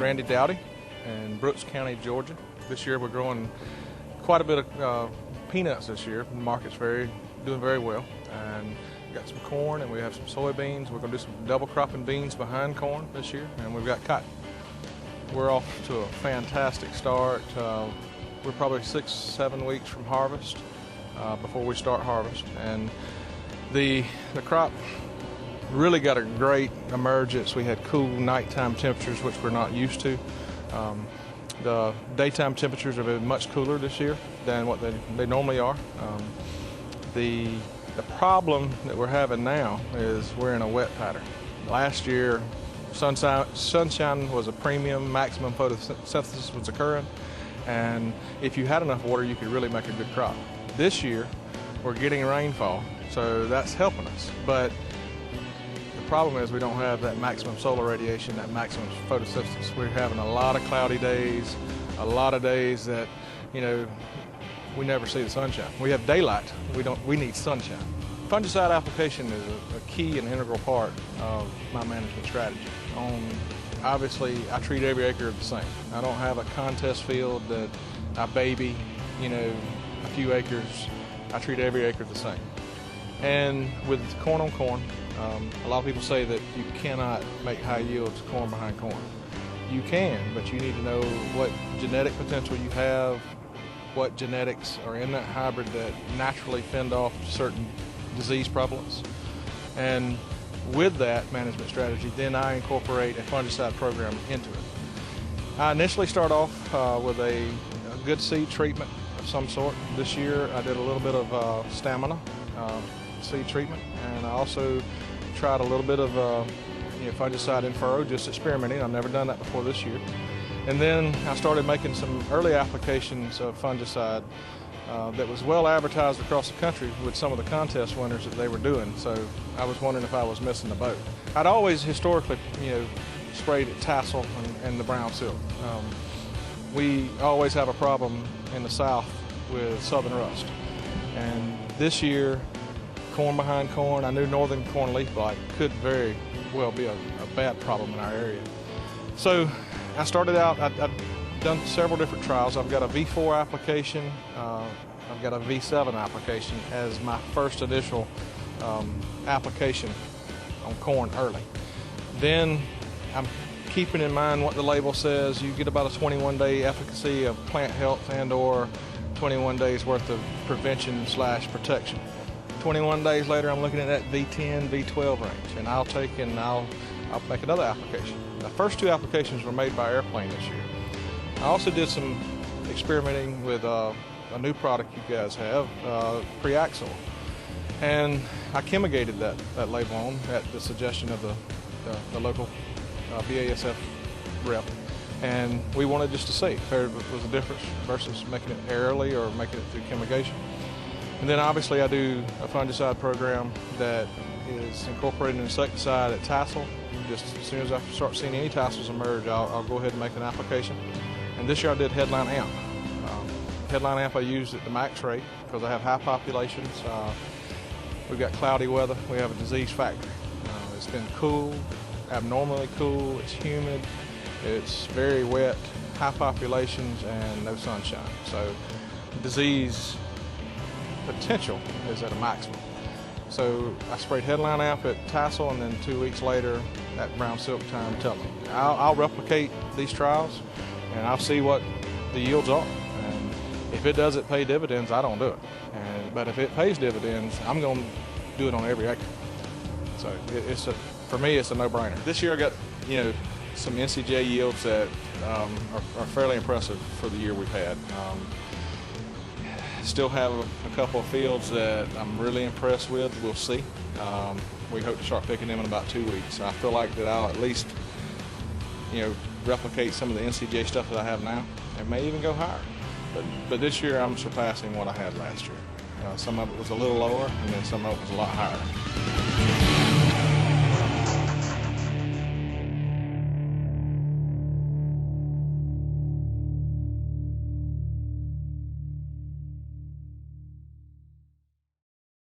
Randy Dowdy in Brooks County, Georgia. This year we're growing quite a bit of peanuts this year. The market's doing very well. And we've got some corn and we have some soybeans. We're going to do some double cropping beans behind corn this year, and we've got cotton. We're off to a fantastic start. We're probably 6-7 weeks from harvest before we start harvest. And the crop really got a great emergence. We had cool nighttime temperatures, which we're not used to. The daytime temperatures have been much cooler this year than what they normally are. The problem that we're having now is we're in a wet pattern. Last year, sunshine was a premium, maximum photosynthesis was occurring, and if you had enough water, you could really make a good crop. This year, we're getting rainfall, so that's helping us. But the problem is we don't have that maximum solar radiation, that maximum photosynthesis. We're having a lot of cloudy days, a lot of days that, we never see the sunshine. We have daylight, we need sunshine. Fungicide application is a key and integral part of my management strategy. Obviously, I treat every acre the same. I don't have a contest field that I baby, a few acres. I treat every acre the same. And with corn on corn, a lot of people say that you cannot make high yields corn behind corn. You can, but you need to know what genetic potential you have, what genetics are in that hybrid that naturally fend off certain disease prevalence. And with that management strategy, then I incorporate a fungicide program into it. I initially start off with a good seed treatment of some sort. This year I did a little bit of stamina seed treatment, and I also tried a little bit of fungicide in furrow, just experimenting. I've never done that before this year. And then I started making some early applications of fungicide that was well advertised across the country with some of the contest winners that they were doing. So I was wondering if I was missing the boat. I'd always historically, sprayed at tassel and the brown silk. We always have a problem in the South with southern rust. And this year, corn behind corn, I knew northern corn leaf blight could very well be a bad problem in our area. So I started out, I've done several different trials. I've got a V4 application, I've got a V7 application as my first initial application on corn early. Then I'm keeping in mind what the label says. You get about a 21-day efficacy of plant health and or 21 days worth of prevention/protection. 21 days later, I'm looking at that V10, V12 range, and I'll make another application. The first two applications were made by airplane this year. I also did some experimenting with a new product you guys have, Preaxil, and I chemigated that label on at the suggestion of the local BASF rep, and we wanted just to see if there was a difference versus making it aerially or making it through chemigation. And then obviously I do a fungicide program that is incorporating insecticide at tassel. Just as soon as I start seeing any tassels emerge, I'll go ahead and make an application. And this year I did Headline Amp. Headline Amp I used at the max rate because I have high populations. We've got cloudy weather. We have a disease factory. It's been cool, abnormally cool. It's humid. It's very wet, high populations, and no sunshine. So disease potential is at a maximum. So I sprayed Headline Amp at tassel, and then 2 weeks later at brown silk time telling. I'll replicate these trials and I'll see what the yields are. And if it doesn't pay dividends, I don't do it. But if it pays dividends, I'm going to do it on every acre. So for me, it's a no-brainer. This year I got some NCJ yields that are fairly impressive for the year we've had. Still have a couple of fields that I'm really impressed with. We'll see. We hope to start picking them in about 2 weeks. I feel like that I'll at least, replicate some of the NCJ stuff that I have now, and may even go higher. But this year I'm surpassing what I had last year. Some of it was a little lower, and then some of it was a lot higher.